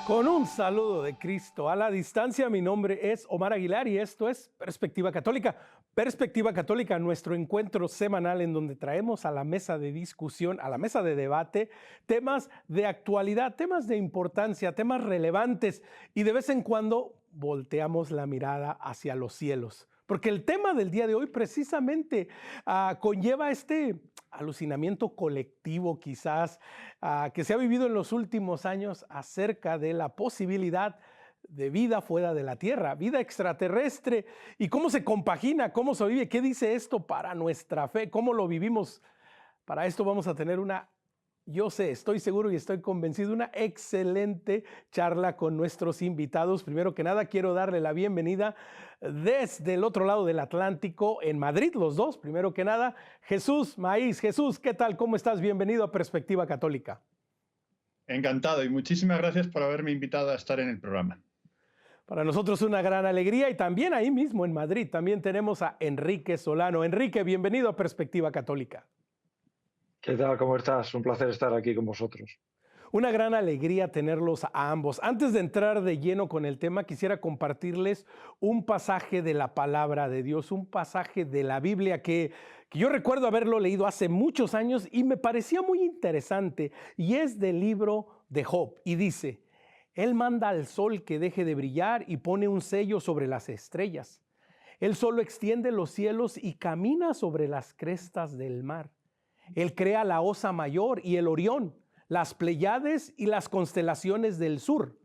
Con un saludo de Cristo a la distancia, mi nombre es Omar Aguilar y esto es Perspectiva Católica. Perspectiva Católica, nuestro encuentro semanal en donde traemos a la mesa de discusión, a la mesa de debate, temas de actualidad, temas de importancia, temas relevantes y de vez en cuando volteamos la mirada hacia los cielos. Porque el tema del día de hoy precisamente conlleva este alucinamiento colectivo quizás que se ha vivido en los últimos años acerca de la posibilidad de vida fuera de la Tierra, vida extraterrestre, y cómo se compagina, cómo se vive, qué dice esto para nuestra fe, cómo lo vivimos. Para esto vamos a tener yo sé, estoy seguro y estoy convencido, una excelente charla con nuestros invitados. Primero que nada, quiero darle la bienvenida desde el otro lado del Atlántico, en Madrid, los dos. Primero que nada, Jesús Maíz. Jesús, ¿qué tal? ¿Cómo estás? Bienvenido a Perspectiva Católica. Encantado y muchísimas gracias por haberme invitado a estar en el programa. Para nosotros una gran alegría y también ahí mismo en Madrid también tenemos a Enrique Solano. Enrique, bienvenido a Perspectiva Católica. ¿Qué tal? ¿Cómo estás? Un placer estar aquí con vosotros. Una gran alegría tenerlos a ambos. Antes de entrar de lleno con el tema, quisiera compartirles un pasaje de la palabra de Dios, un pasaje de la Biblia que yo recuerdo haberlo leído hace muchos años y me parecía muy interesante, y es del libro de Job, y dice: Él manda al sol que deje de brillar y pone un sello sobre las estrellas. Él solo extiende los cielos y camina sobre las crestas del mar. Él crea la Osa Mayor y el Orión, las Pléyades y las constelaciones del sur.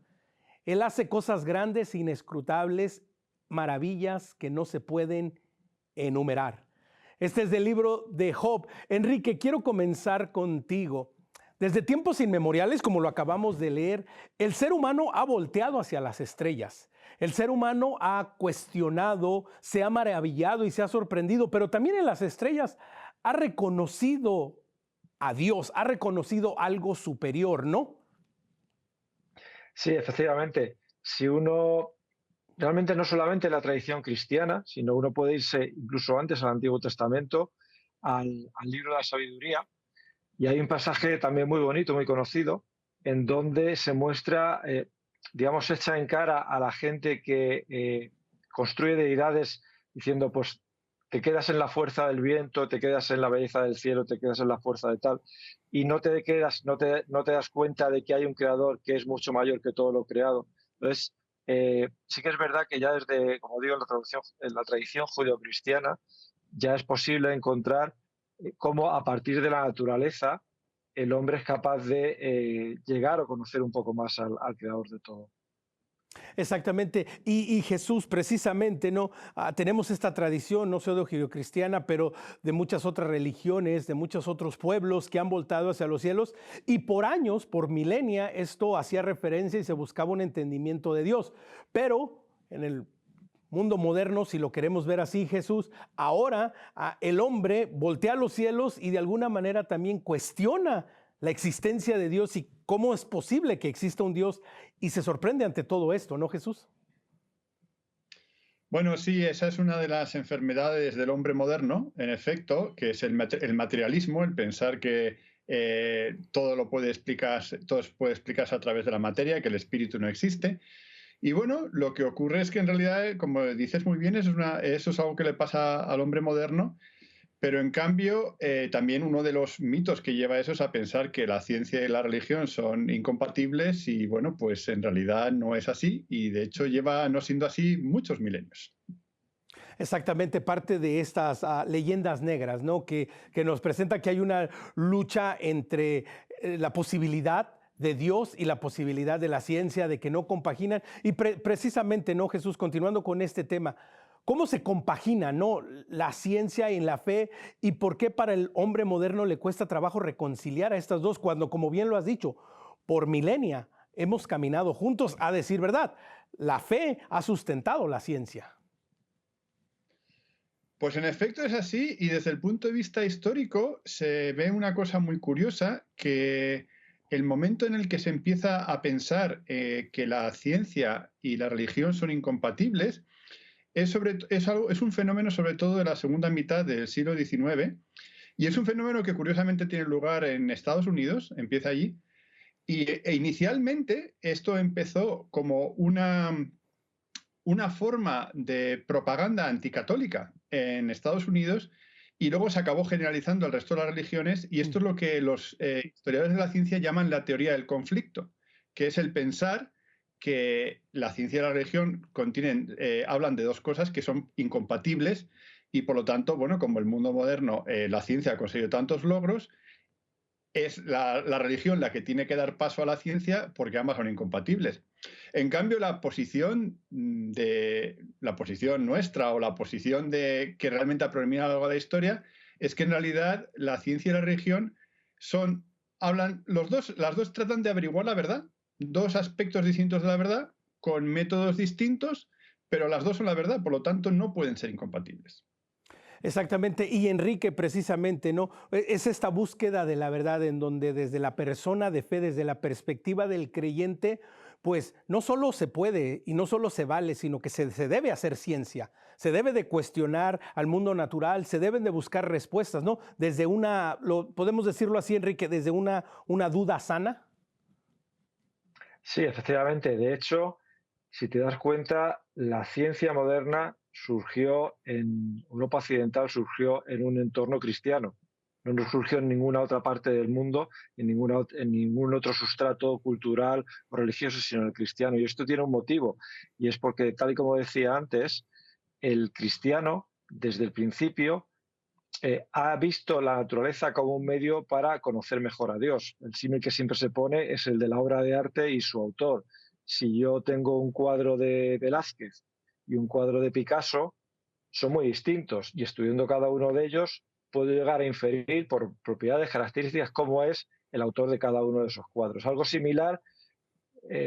Él hace cosas grandes, inescrutables, maravillas que no se pueden enumerar. Este es del libro de Job. Enrique, quiero comenzar contigo. Desde tiempos inmemoriales, como lo acabamos de leer, el ser humano ha volteado hacia las estrellas. El ser humano ha cuestionado, se ha maravillado y se ha sorprendido, pero también en las estrellas ha reconocido a Dios, ha reconocido algo superior, ¿no? Sí, efectivamente. Si uno, realmente no solamente la tradición cristiana, sino uno puede irse incluso antes al Antiguo Testamento, al libro de la sabiduría, y hay un pasaje también muy bonito, muy conocido, en donde se muestra, digamos, echa en cara a la gente que construye deidades diciendo, pues, te quedas en la fuerza del viento, te quedas en la belleza del cielo, te quedas en la fuerza de tal, y no te das cuenta de que hay un creador que es mucho mayor que todo lo creado. Entonces, sí que es verdad que ya desde, como digo, en la tradición judeocristiana, ya es posible encontrar cómo a partir de la naturaleza el hombre es capaz de llegar o conocer un poco más al creador de todo. Exactamente. Y Jesús, precisamente, ¿no? Tenemos esta tradición, no solo judeocristiana, pero de muchas otras religiones, de muchos otros pueblos que han voltado hacia los cielos. Y por años, por milenia, esto hacía referencia y se buscaba un entendimiento de Dios. Pero en el mundo moderno, si lo queremos ver así, Jesús, ahora el hombre voltea a los cielos y de alguna manera también cuestiona la existencia de Dios y cómo es posible que exista un Dios, y se sorprende ante todo esto, ¿no, Jesús? Bueno, sí, esa es una de las enfermedades del hombre moderno, en efecto, que es el materialismo, el pensar que todo puede explicarse a través de la materia, que el espíritu no existe. Y bueno, lo que ocurre es que en realidad, como dices muy bien, eso es algo que le pasa al hombre moderno. Pero en cambio, también uno de los mitos que lleva eso es a pensar que la ciencia y la religión son incompatibles, y bueno, pues en realidad no es así, y de hecho lleva no siendo así muchos milenios. Exactamente, parte de estas leyendas negras, ¿no? Que nos presenta que hay una lucha entre la posibilidad de Dios y la posibilidad de la ciencia, de que no compaginan. Y precisamente, ¿no, Jesús? Continuando con este tema, ¿cómo se compagina, no, la ciencia y la fe, y por qué para el hombre moderno le cuesta trabajo reconciliar a estas dos cuando, como bien lo has dicho, por milenia hemos caminado juntos? A decir verdad, la fe ha sustentado la ciencia. Pues en efecto es así, y desde el punto de vista histórico se ve una cosa muy curiosa, que el momento en el que se empieza a pensar que la ciencia y la religión son incompatibles es un fenómeno sobre todo de la segunda mitad del siglo XIX, y es un fenómeno que curiosamente tiene lugar en Estados Unidos, empieza allí, E inicialmente esto empezó como una forma de propaganda anticatólica en Estados Unidos y luego se acabó generalizando al resto de las religiones, y esto es lo que los historiadores de la ciencia llaman la teoría del conflicto, que es el pensar que la ciencia y la religión hablan de dos cosas que son incompatibles, y por lo tanto, bueno, como el mundo moderno, la ciencia ha conseguido tantos logros, es la religión la que tiene que dar paso a la ciencia porque ambas son incompatibles. En cambio, la posición nuestra, o la posición que realmente ha predominado a lo largo de la historia, es que en realidad la ciencia y la religión las dos tratan de averiguar la verdad, dos aspectos distintos de la verdad, con métodos distintos, pero las dos son la verdad, por lo tanto no pueden ser incompatibles. Exactamente, y Enrique, precisamente, ¿no? Es esta búsqueda de la verdad en donde desde la persona de fe, desde la perspectiva del creyente, pues no solo se puede y no solo se vale, sino que se debe hacer ciencia, se debe de cuestionar al mundo natural, se deben de buscar respuestas, ¿no? Desde podemos decirlo así, Enrique, desde una duda sana. Sí, efectivamente. De hecho, si te das cuenta, la ciencia moderna surgió en Europa Occidental, surgió en un entorno cristiano. No surgió en ninguna otra parte del mundo, en ningún otro sustrato cultural o religioso, sino en el cristiano. Y esto tiene un motivo, y es porque, tal y como decía antes, el cristiano, desde el principio, ha visto la naturaleza como un medio para conocer mejor a Dios. El símil que siempre se pone es el de la obra de arte y su autor. Si yo tengo un cuadro de Velázquez y un cuadro de Picasso, son muy distintos, y estudiando cada uno de ellos puedo llegar a inferir por propiedades, características, cómo es el autor de cada uno de esos cuadros. Algo similar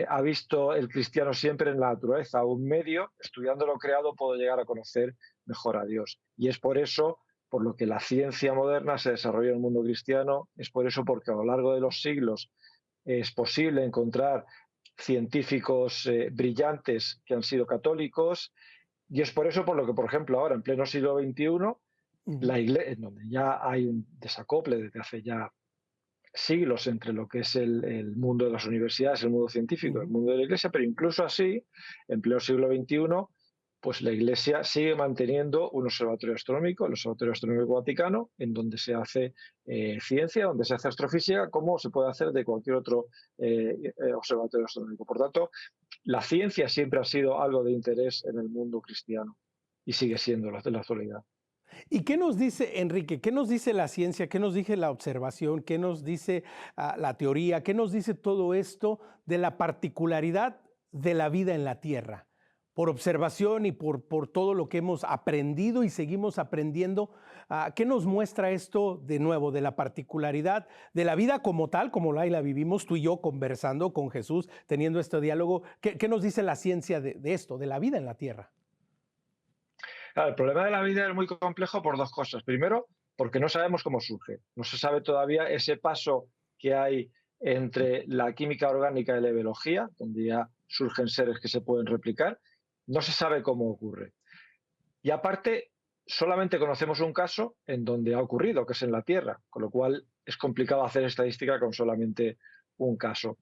ha visto el cristiano siempre en la naturaleza, un medio. Estudiando lo creado puedo llegar a conocer mejor a Dios. Y es por eso por lo que la ciencia moderna se desarrolló en el mundo cristiano, es por eso porque a lo largo de los siglos es posible encontrar científicos brillantes que han sido católicos, y es por eso por lo que, por ejemplo, ahora en pleno siglo XXI, la Iglesia, donde ya hay un desacople desde hace ya siglos entre lo que es el mundo de las universidades, el mundo científico, el mundo de la Iglesia, pero incluso así, en pleno siglo XXI, pues la Iglesia sigue manteniendo un observatorio astronómico, el Observatorio Astronómico Vaticano, en donde se hace ciencia, donde se hace astrofísica, como se puede hacer de cualquier otro observatorio astronómico. Por tanto, la ciencia siempre ha sido algo de interés en el mundo cristiano y sigue siendo en la actualidad. ¿Y qué nos dice, Enrique? ¿Qué nos dice la ciencia? ¿Qué nos dice la observación? ¿Qué nos dice la teoría? ¿Qué nos dice todo esto de la particularidad de la vida en la Tierra? Por observación y por todo lo que hemos aprendido y seguimos aprendiendo, ¿qué nos muestra esto de nuevo, de la particularidad de la vida como tal, como la vivimos tú y yo conversando con Jesús, teniendo este diálogo? ¿Qué nos dice la ciencia de esto, de la vida en la Tierra? Claro, el problema de la vida es muy complejo por dos cosas. Primero, porque no sabemos cómo surge. No se sabe todavía ese paso que hay entre la química orgánica y la biología, donde ya surgen seres que se pueden replicar. No se sabe cómo ocurre. Y aparte, solamente conocemos un caso en donde ha ocurrido, que es en la Tierra, con lo cual es complicado hacer estadística con solamente un caso.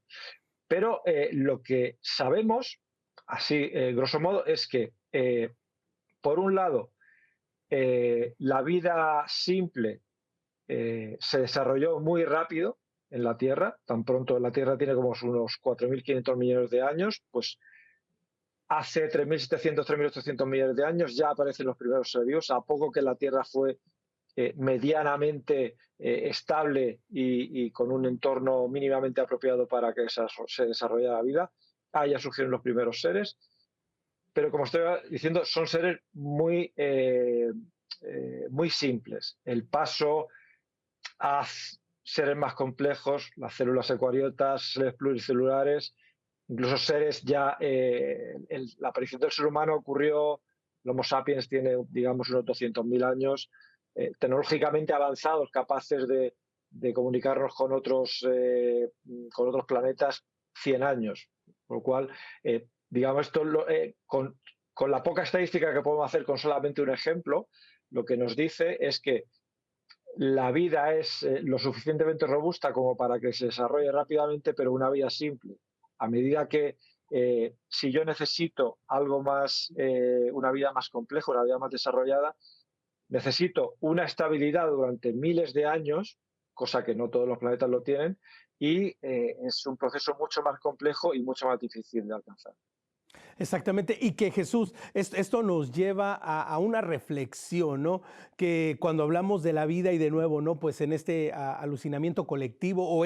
Pero lo que sabemos, así grosso modo, es que por un lado, la vida simple se desarrolló muy rápido en la Tierra. Tan pronto la Tierra tiene como unos 4.500 millones de años, pues hace 3.700, 3.800 millones de años ya aparecen los primeros seres vivos. A poco que la Tierra fue medianamente estable y con un entorno mínimamente apropiado para que se desarrollara la vida, ya surgieron los primeros seres. Pero como estoy diciendo, son seres muy simples. El paso a seres más complejos, las células eucariotas, seres pluricelulares, incluso seres ya... la aparición del ser humano ocurrió, el Homo sapiens tiene, digamos, unos 200.000 años, tecnológicamente avanzados, capaces de comunicarnos con otros planetas, 100 años. Por lo cual... digamos, esto con la poca estadística que podemos hacer con solamente un ejemplo, lo que nos dice es que la vida es lo suficientemente robusta como para que se desarrolle rápidamente, pero una vida simple. A medida que si yo necesito algo más, una vida más compleja, una vida más desarrollada, necesito una estabilidad durante miles de años, cosa que no todos los planetas lo tienen, y es un proceso mucho más complejo y mucho más difícil de alcanzar. Exactamente, y que Jesús, esto nos lleva a una reflexión, ¿no? Que cuando hablamos de la vida y de nuevo, ¿no? Pues en este alucinamiento colectivo o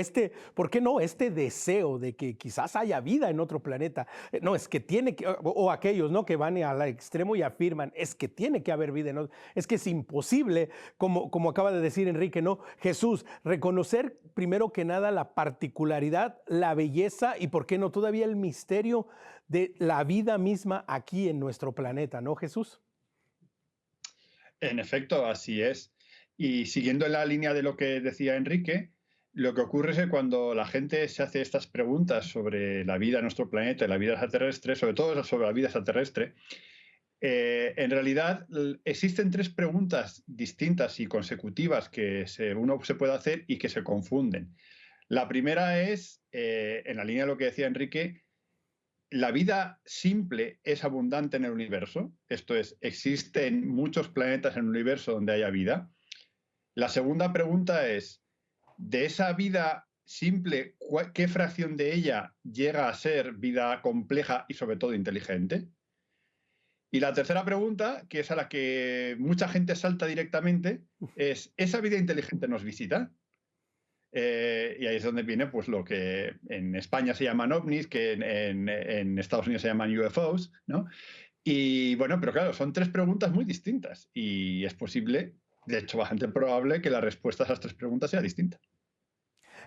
¿por qué no? Este deseo de que quizás haya vida en otro planeta. No, es que tiene que, o aquellos, ¿no? Que van al extremo y afirman, es que tiene que haber vida en otro, es que es imposible, como acaba de decir Enrique, ¿no? Jesús, reconocer primero que nada la particularidad, la belleza y, ¿por qué no? Todavía el misterio de la vida misma aquí en nuestro planeta, ¿no, Jesús? En efecto, así es. Y siguiendo en la línea de lo que decía Enrique, lo que ocurre es que cuando la gente se hace estas preguntas sobre la vida en nuestro planeta y la vida extraterrestre, sobre todo sobre la vida extraterrestre, en realidad existen tres preguntas distintas y consecutivas que uno se puede hacer y que se confunden. La primera es, en la línea de lo que decía Enrique, ¿la vida simple es abundante en el universo? Esto es, ¿existen muchos planetas en el universo donde haya vida? La segunda pregunta es, de esa vida simple, ¿qué fracción de ella llega a ser vida compleja y sobre todo inteligente? Y la tercera pregunta, que es a la que mucha gente salta directamente, es, ¿esa vida inteligente nos visita? Y ahí es donde viene pues lo que en España se llaman ovnis, que en Estados Unidos se llaman UFOs, ¿no? Y bueno, pero claro, son tres preguntas muy distintas y es posible, de hecho bastante probable, que la respuesta a esas tres preguntas sea distinta.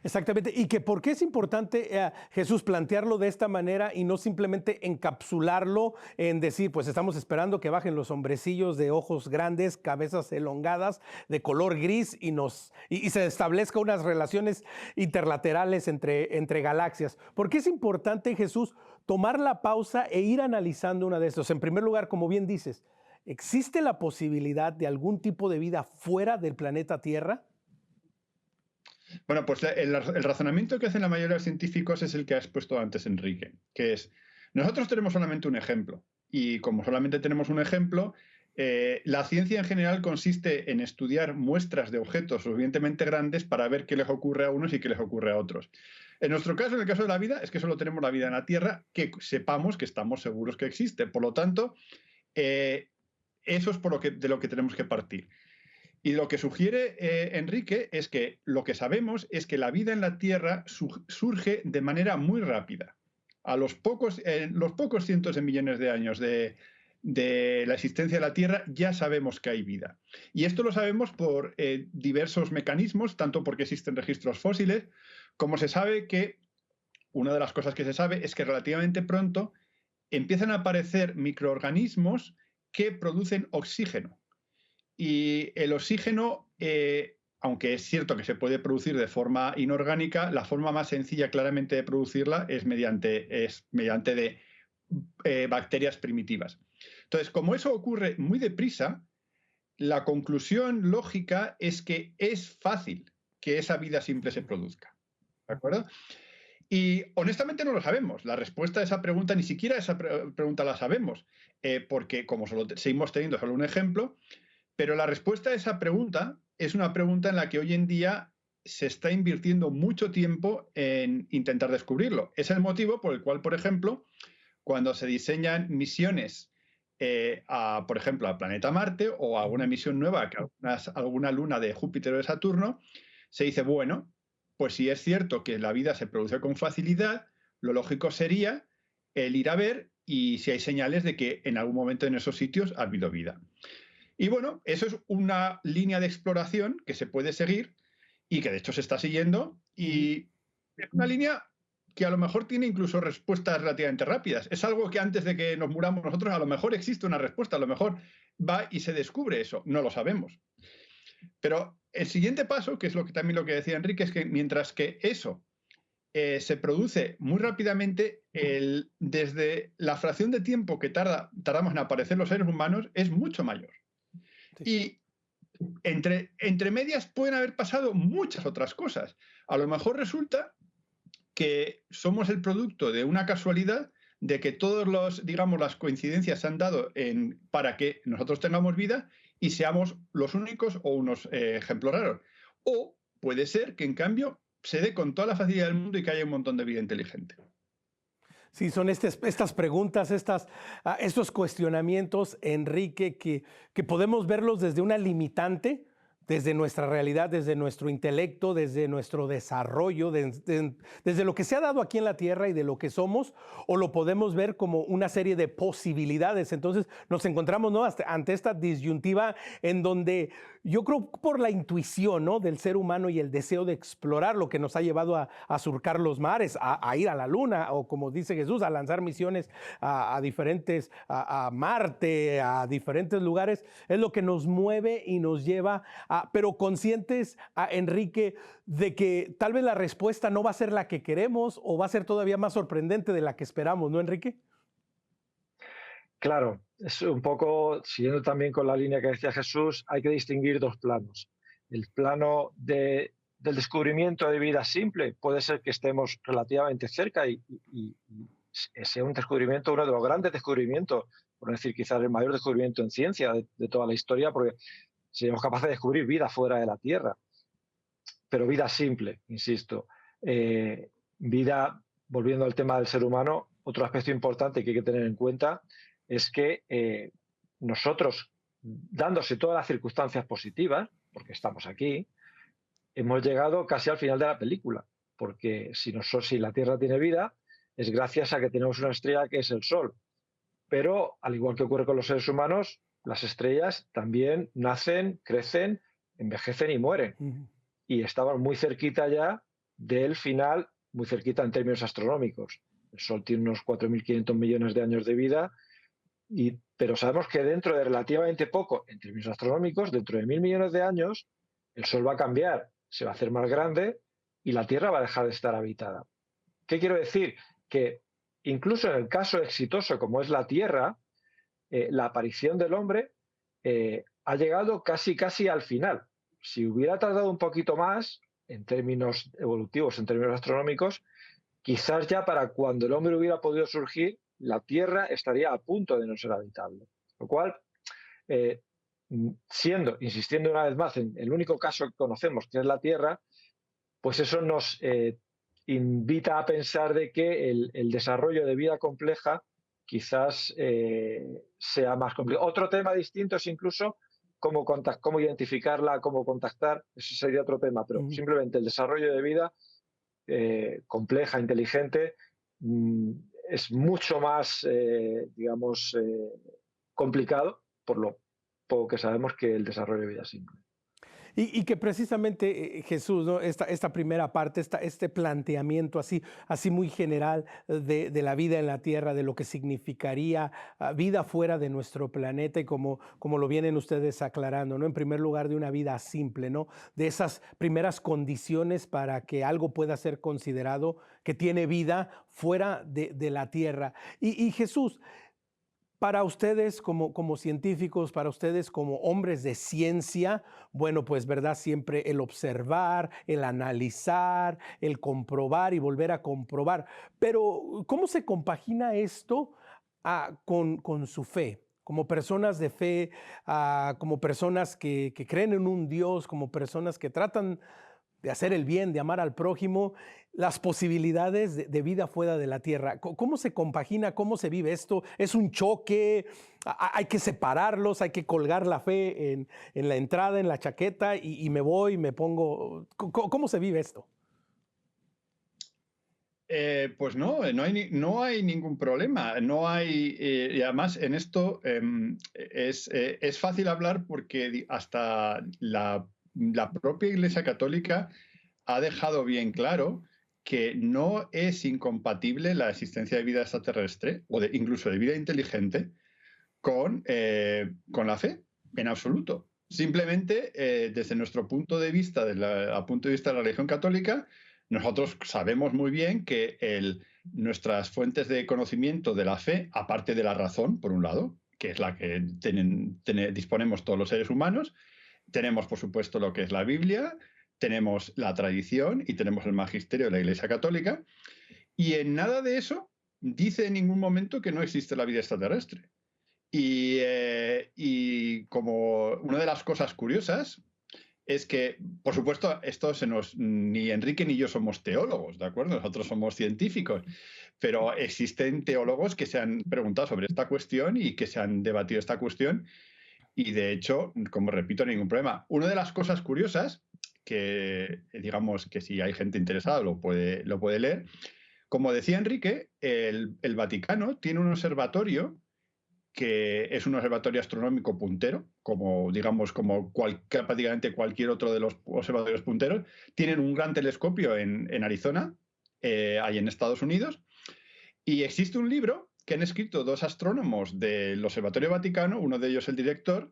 Exactamente. Y que por qué es importante, Jesús, plantearlo de esta manera y no simplemente encapsularlo en decir, pues estamos esperando que bajen los hombrecillos de ojos grandes, cabezas elongadas, de color gris y se establezca unas relaciones interlaterales entre galaxias. ¿Por qué es importante, Jesús, tomar la pausa e ir analizando una de estos? En primer lugar, como bien dices, ¿existe la posibilidad de algún tipo de vida fuera del planeta Tierra? Bueno, pues el razonamiento que hacen la mayoría de los científicos es el que ha expuesto antes Enrique, que es, nosotros tenemos solamente un ejemplo, y como solamente tenemos un ejemplo, la ciencia en general consiste en estudiar muestras de objetos suficientemente grandes para ver qué les ocurre a unos y qué les ocurre a otros. En nuestro caso, en el caso de la vida, es que solo tenemos la vida en la Tierra que sepamos que estamos seguros que existe. Por lo tanto, eso es de lo que tenemos que partir. Y lo que sugiere Enrique es que lo que sabemos es que la vida en la Tierra surge de manera muy rápida. Los pocos cientos de millones de años de la existencia de la Tierra ya sabemos que hay vida. Y esto lo sabemos por diversos mecanismos, tanto porque existen registros fósiles, como se sabe que una de las cosas que se sabe es que relativamente pronto empiezan a aparecer microorganismos que producen oxígeno. Y el oxígeno, aunque es cierto que se puede producir de forma inorgánica, la forma más sencilla claramente de producirla es mediante de bacterias primitivas. Entonces, como eso ocurre muy deprisa, la conclusión lógica es que es fácil que esa vida simple se produzca. ¿De acuerdo? Y honestamente no lo sabemos. La respuesta a esa pregunta, ni siquiera esa pregunta la sabemos, porque como seguimos teniendo solo un ejemplo, pero la respuesta a esa pregunta es una pregunta en la que hoy en día se está invirtiendo mucho tiempo en intentar descubrirlo. Es el motivo por el cual, por ejemplo, cuando se diseñan misiones por ejemplo, al planeta Marte o a alguna misión nueva, alguna luna de Júpiter o de Saturno, se dice, bueno, pues si es cierto que la vida se produce con facilidad, lo lógico sería el ir a ver y si hay señales de que en algún momento en esos sitios ha habido vida. Y bueno, eso es una línea de exploración que se puede seguir y que de hecho se está siguiendo y es una línea que a lo mejor tiene incluso respuestas relativamente rápidas. Es algo que antes de que nos muramos nosotros a lo mejor existe una respuesta, a lo mejor va y se descubre eso, no lo sabemos. Pero el siguiente paso, que es también lo que decía Enrique, es que mientras que eso se produce muy rápidamente, desde la fracción de tiempo que tardamos en aparecer los seres humanos es mucho mayor. Sí. Y Entre medias pueden haber pasado muchas otras cosas. A lo mejor resulta que somos el producto de una casualidad, de que digamos, las coincidencias se han dado para que nosotros tengamos vida y seamos los únicos o unos ejemplos raros. O puede ser que, en cambio, se dé con toda la facilidad del mundo y que haya un montón de vida inteligente. Sí, son estas preguntas, estos cuestionamientos, Enrique, que podemos verlos desde una limitante, desde nuestra realidad, desde nuestro intelecto, desde nuestro desarrollo, desde lo que se ha dado aquí en la tierra y de lo que somos, o lo podemos ver como una serie de posibilidades. Entonces nos encontramos, ¿no?, ante esta disyuntiva en donde yo creo por la intuición, ¿no?, del ser humano y el deseo de explorar lo que nos ha llevado a surcar los mares, a ir a la luna, o como dice Jesús, a lanzar misiones a diferentes, a Marte, a diferentes lugares, es lo que nos mueve y nos lleva pero conscientes, Enrique, de que tal vez la respuesta no va a ser la que queremos o va a ser todavía más sorprendente de la que esperamos, ¿no, Enrique? Claro, es un poco, siguiendo también con la línea que decía Jesús, hay que distinguir dos planos. El plano del descubrimiento de vida simple puede ser que estemos relativamente cerca y sea un descubrimiento, uno de los grandes descubrimientos, por no decir quizás el mayor descubrimiento en ciencia de toda la historia, porque seremos capaces de descubrir vida fuera de la Tierra, pero vida simple, insisto. Vida, volviendo al tema del ser humano, otro aspecto importante que hay que tener en cuenta es que nosotros, dándose todas las circunstancias positivas, porque estamos aquí, hemos llegado casi al final de la película, porque si la Tierra tiene vida, es gracias a que tenemos una estrella que es el Sol. Pero, al igual que ocurre con los seres humanos, las estrellas también nacen, crecen, envejecen y mueren. Y estamos muy cerquita ya del final, muy cerquita en términos astronómicos. El Sol tiene unos 4.500 millones de años de vida, pero sabemos que dentro de relativamente poco, en términos astronómicos, dentro de 1.000 millones de años, el Sol va a cambiar, se va a hacer más grande y la Tierra va a dejar de estar habitada. ¿Qué quiero decir? Que incluso en el caso exitoso como es la Tierra, la aparición del hombre ha llegado casi al final. Si hubiera tardado un poquito más, en términos evolutivos, en términos astronómicos, quizás ya para cuando el hombre hubiera podido surgir, la Tierra estaría a punto de no ser habitable. Lo cual, insistiendo una vez más en el único caso que conocemos, que es la Tierra, pues eso nos invita a pensar de que el desarrollo de vida compleja quizás sea más complicado. Otro tema distinto es incluso cómo identificarla, cómo contactar, eso sería otro tema, pero simplemente el desarrollo de vida compleja, inteligente, es mucho más, complicado, por lo poco que sabemos, que el desarrollo de vida simple. Y que precisamente Jesús, ¿no?, esta primera parte, este planteamiento así muy general de la vida en la tierra, de lo que significaría vida fuera de nuestro planeta y como lo vienen ustedes aclarando, ¿no? En primer lugar, de una vida simple, ¿no? De esas primeras condiciones para que algo pueda ser considerado que tiene vida fuera de la tierra. Y Jesús, para ustedes como científicos, para ustedes como hombres de ciencia, bueno, pues verdad, siempre el observar, el analizar, el comprobar y volver a comprobar. Pero ¿cómo se compagina esto con su fe? Como personas de fe, como personas que creen en un Dios, como personas que tratan de hacer el bien, de amar al prójimo, las posibilidades de vida fuera de la tierra. ¿Cómo se compagina? ¿Cómo se vive esto? ¿Es un choque? ¿Hay que separarlos? ¿Hay que colgar la fe en la entrada, en la chaqueta y me voy, me pongo? ¿Cómo se vive esto? Pues no hay ningún problema. No hay, y además en esto es fácil hablar porque hasta la propia Iglesia Católica ha dejado bien claro que no es incompatible la existencia de vida extraterrestre o incluso de vida inteligente con la fe, en absoluto. Simplemente, desde nuestro punto de vista, a punto de vista de la religión católica, nosotros sabemos muy bien que nuestras fuentes de conocimiento de la fe, aparte de la razón, por un lado, que es la que disponemos todos los seres humanos, tenemos, por supuesto, lo que es la Biblia, tenemos la tradición y tenemos el magisterio de la Iglesia Católica, y en nada de eso dice en ningún momento que no existe la vida extraterrestre. Y como una de las cosas curiosas es que, por supuesto, ni Enrique ni yo somos teólogos, ¿de acuerdo? Nosotros somos científicos, pero existen teólogos que se han preguntado sobre esta cuestión y que se han debatido esta cuestión, y de hecho, como repito, ningún problema. Una de las cosas curiosas, que digamos que si hay gente interesada lo puede leer, como decía Enrique, el Vaticano tiene un observatorio que es un observatorio astronómico puntero, como prácticamente cualquier otro de los observatorios punteros. Tienen un gran telescopio en Arizona, ahí en Estados Unidos, y existe un libro que han escrito dos astrónomos del Observatorio Vaticano, uno de ellos el director,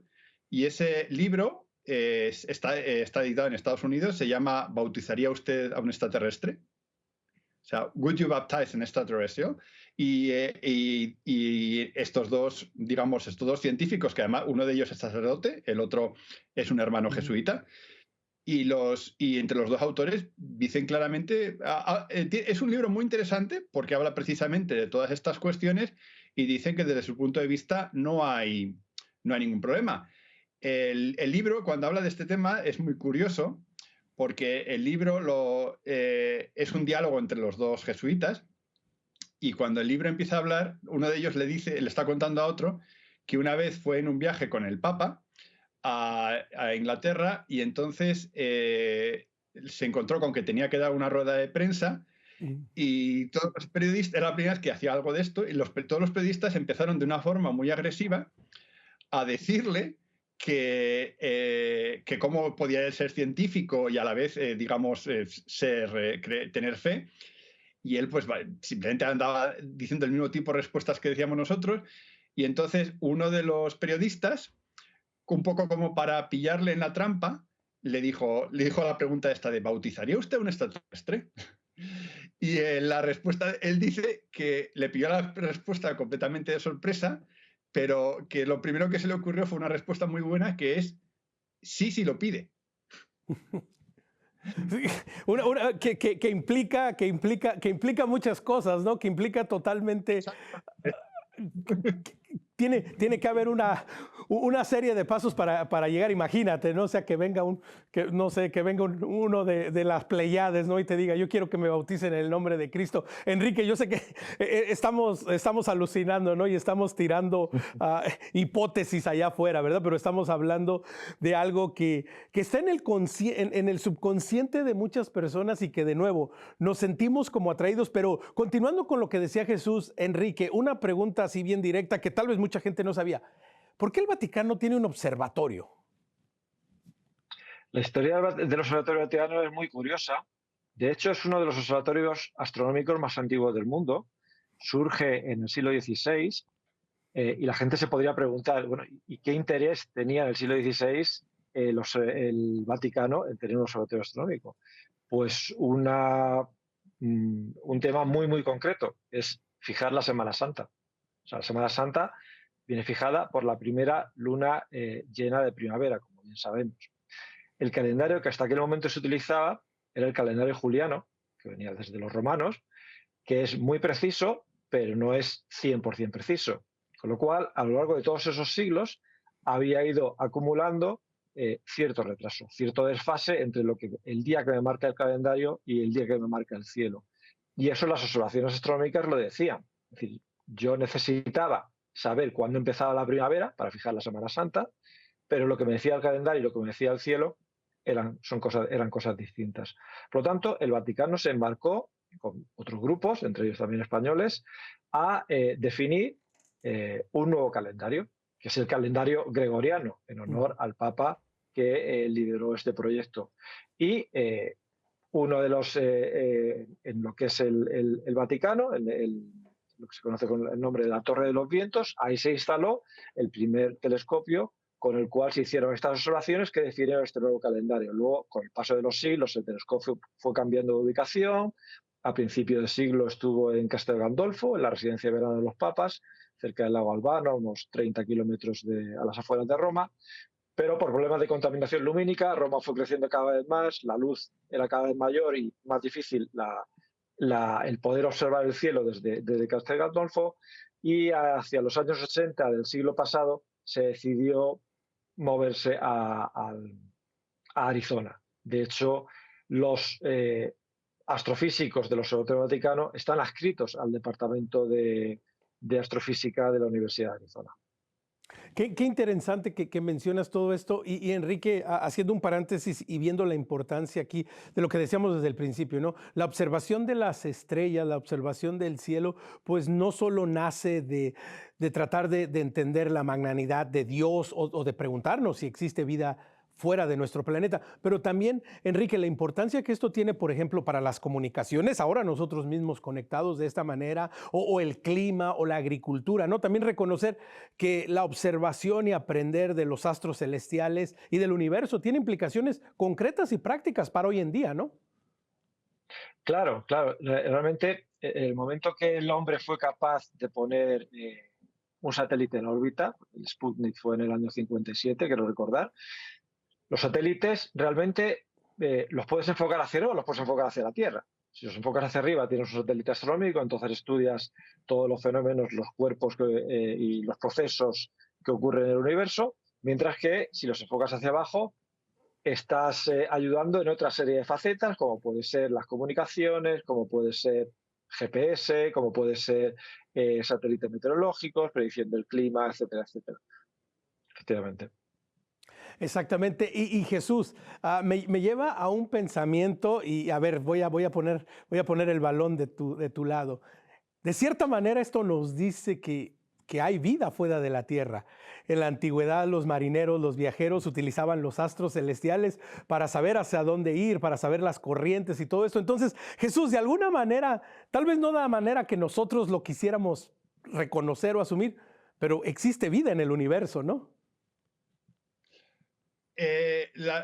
y ese libro está editado en Estados Unidos, se llama ¿Bautizaría usted a un extraterrestre? O sea, ¿Would you baptize an extraterrestrial? Y estos dos científicos, que además uno de ellos es sacerdote, el otro es un hermano jesuita, y entre los dos autores dicen claramente, es un libro muy interesante porque habla precisamente de todas estas cuestiones y dicen que desde su punto de vista no hay ningún problema. El libro, cuando habla de este tema, es muy curioso porque el libro es un diálogo entre los dos jesuitas, y cuando el libro empieza a hablar, uno de ellos le está contando a otro que una vez fue en un viaje con el Papa a Inglaterra, y entonces se encontró con que tenía que dar una rueda de prensa, y todos los periodistas, era la primera vez que hacía algo de esto, y todos los periodistas empezaron de una forma muy agresiva a decirle que cómo podía él ser científico y a la vez, tener fe. Y él pues simplemente andaba diciendo el mismo tipo de respuestas que decíamos nosotros, y entonces uno de los periodistas, un poco como para pillarle en la trampa, le dijo la pregunta esta de ¿bautizaría usted a un extraterrestre? Y la respuesta, él dice que le pilló la respuesta completamente de sorpresa, pero que lo primero que se le ocurrió fue una respuesta muy buena, que es sí lo pide. Que implica muchas cosas, ¿no? Que implica totalmente... Tiene que haber una serie de pasos para llegar, imagínate, ¿no? O sea, que venga uno de las Pleiades, ¿no? Y te diga, yo quiero que me bauticen en el nombre de Cristo. Enrique, yo sé que estamos alucinando, ¿no? Y estamos tirando hipótesis allá afuera, ¿verdad? Pero estamos hablando de algo que está en el subconsciente de muchas personas, y que de nuevo nos sentimos como atraídos. Pero continuando con lo que decía Jesús, Enrique, una pregunta así bien directa que tal vez mucha gente no sabía. ¿Por qué el Vaticano tiene un observatorio? La historia del Observatorio Vaticano es muy curiosa. De hecho, es uno de los observatorios astronómicos más antiguos del mundo. Surge en el siglo XVI, y la gente se podría preguntar, bueno, ¿y qué interés tenía en el siglo XVI el Vaticano en tener un observatorio astronómico? Pues un tema muy, muy concreto, es fijar la Semana Santa. O sea, la Semana Santa viene fijada por la primera luna llena de primavera, como bien sabemos. El calendario que hasta aquel momento se utilizaba era el calendario juliano, que venía desde los romanos, que es muy preciso, pero no es 100% preciso. Con lo cual, a lo largo de todos esos siglos, había ido acumulando cierto retraso, cierto desfase entre el día que me marca el calendario y el día que me marca el cielo. Y eso las observaciones astronómicas lo decían. Es decir, yo necesitaba saber cuándo empezaba la primavera para fijar la Semana Santa, pero lo que me decía el calendario y lo que me decía el cielo eran cosas distintas. Por lo tanto, el Vaticano se embarcó con otros grupos, entre ellos también españoles, a definir un nuevo calendario, que es el calendario gregoriano, en honor al Papa que lideró este proyecto. Y uno de los, en lo que es el Vaticano, lo que se conoce con el nombre de la Torre de los Vientos, ahí se instaló el primer telescopio con el cual se hicieron estas observaciones que definieron este nuevo calendario. Luego, con el paso de los siglos, el telescopio fue cambiando de ubicación. A principio del siglo estuvo en Castel Gandolfo, en la residencia de verano de los papas, cerca del lago Albano, a unos 30 kilómetros a las afueras de Roma. pero por problemas de contaminación lumínica, Roma fue creciendo cada vez más, la luz era cada vez mayor y más difícil el poder observar el cielo desde Castel Gandolfo, y hacia los años 80 del siglo pasado se decidió moverse a Arizona. De hecho, los astrofísicos del Observatorio Vaticano están adscritos al Departamento de Astrofísica de la Universidad de Arizona. Qué interesante que mencionas todo esto y Enrique, haciendo un paréntesis y viendo la importancia aquí de lo que decíamos desde el principio, ¿no? La observación de las estrellas, la observación del cielo, pues no solo nace de tratar de entender la magnanimidad de Dios o de preguntarnos si existe vida fuera de nuestro planeta, pero también, Enrique, la importancia que esto tiene, por ejemplo, para las comunicaciones, ahora nosotros mismos conectados de esta manera, o el clima o la agricultura, ¿no? También reconocer que la observación y aprender de los astros celestiales y del universo tiene implicaciones concretas y prácticas para hoy en día, ¿no? Claro, claro. Realmente, el momento que el hombre fue capaz de poner un satélite en órbita, el Sputnik fue en el año 57, quiero recordar. Los satélites realmente los puedes enfocar hacia arriba o los puedes enfocar hacia la Tierra. Si los enfocas hacia arriba, tienes un satélite astronómico, entonces estudias todos los fenómenos, los cuerpos y los procesos que ocurren en el universo, mientras que si los enfocas hacia abajo, estás ayudando en otra serie de facetas, como puede ser las comunicaciones, como puede ser GPS, como puede ser satélites meteorológicos, predicción del clima, etcétera, etcétera. Efectivamente. Exactamente. Y Jesús, me lleva a un pensamiento y a ver, voy a poner el balón de tu lado. De cierta manera esto nos dice que hay vida fuera de la tierra. En la antigüedad los marineros, los viajeros utilizaban los astros celestiales para saber hacia dónde ir, para saber las corrientes y todo esto. Entonces, Jesús, de alguna manera, tal vez no de la manera que nosotros lo quisiéramos reconocer o asumir, pero existe vida en el universo, ¿no?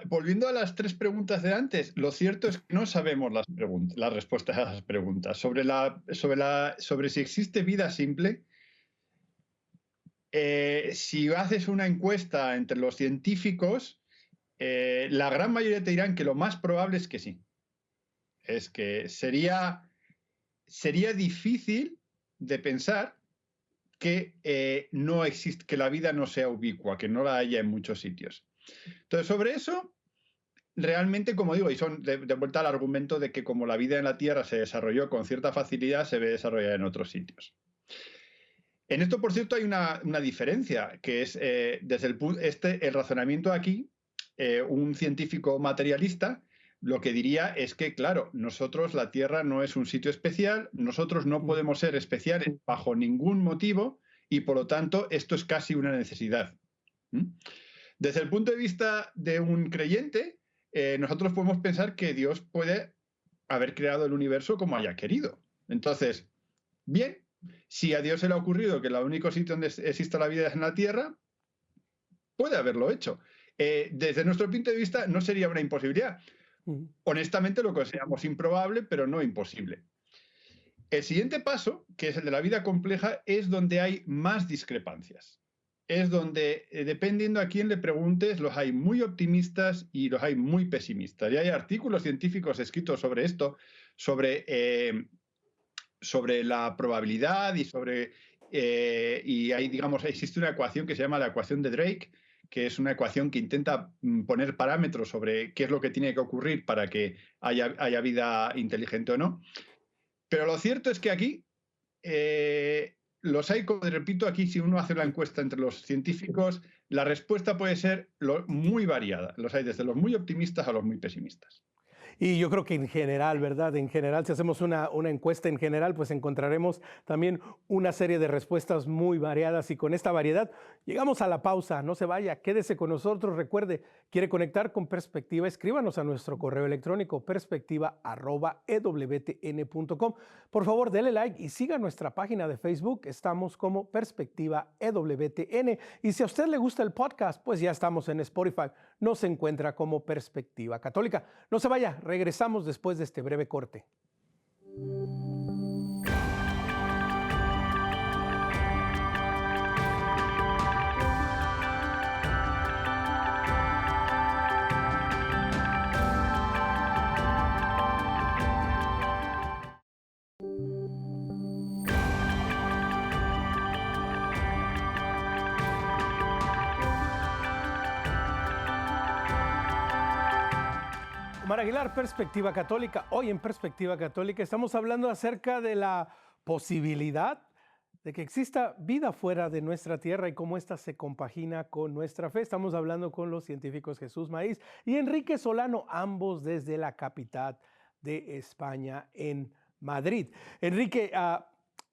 Volviendo a las tres preguntas de antes, lo cierto es que no sabemos las respuestas a esas preguntas. Sobre si existe vida simple, si haces una encuesta entre los científicos, la gran mayoría te dirán que lo más probable es que sí. Es que sería difícil de pensar que no existe, que la vida no sea ubicua, que no la haya en muchos sitios. Entonces, sobre eso, realmente, como digo, y son de vuelta al argumento de que como la vida en la Tierra se desarrolló con cierta facilidad, se ve desarrollada en otros sitios. En esto, por cierto, hay una diferencia, que es desde el razonamiento aquí, un científico materialista lo que diría es que, claro, nosotros, la Tierra no es un sitio especial, nosotros no podemos ser especiales bajo ningún motivo y, por lo tanto, esto es casi una necesidad. Desde el punto de vista de un creyente, nosotros podemos pensar que Dios puede haber creado el universo como haya querido. Entonces, bien, si a Dios se le ha ocurrido que el único sitio donde existe la vida es en la Tierra, puede haberlo hecho. Desde nuestro punto de vista, no sería una imposibilidad. Honestamente, lo consideramos improbable, pero no imposible. El siguiente paso, que es el de la vida compleja, es donde hay más discrepancias. Es donde, dependiendo a quién le preguntes, los hay muy optimistas y los hay muy pesimistas. Y hay artículos científicos escritos sobre esto, sobre la probabilidad y hay, digamos, existe una ecuación que se llama la ecuación de Drake, que es una ecuación que intenta poner parámetros sobre qué es lo que tiene que ocurrir para que haya vida inteligente o no. Pero lo cierto es que aquí los hay, como repito, aquí si uno hace la encuesta entre los científicos, la respuesta puede ser muy variada. Los hay desde los muy optimistas a los muy pesimistas. Y yo creo que en general, ¿verdad? En general, si hacemos una encuesta en general, pues encontraremos también una serie de respuestas muy variadas. Y con esta variedad llegamos a la pausa. No se vaya, quédese con nosotros. Recuerde, quiere conectar con Perspectiva, escríbanos a nuestro correo electrónico perspectiva@ewtn.com. Por favor, dele like y siga nuestra página de Facebook. Estamos como Perspectiva EWTN. Y si a usted le gusta el podcast, pues ya estamos en Spotify. Nos encuentra como Perspectiva Católica. No se vaya. Regresamos después de este breve corte. Omar Aguilar, Perspectiva Católica. Hoy en Perspectiva Católica estamos hablando acerca de la posibilidad de que exista vida fuera de nuestra tierra y cómo ésta se compagina con nuestra fe. Estamos hablando con los científicos Jesús Maíz y Enrique Solano, ambos desde la capital de España, en Madrid. Enrique,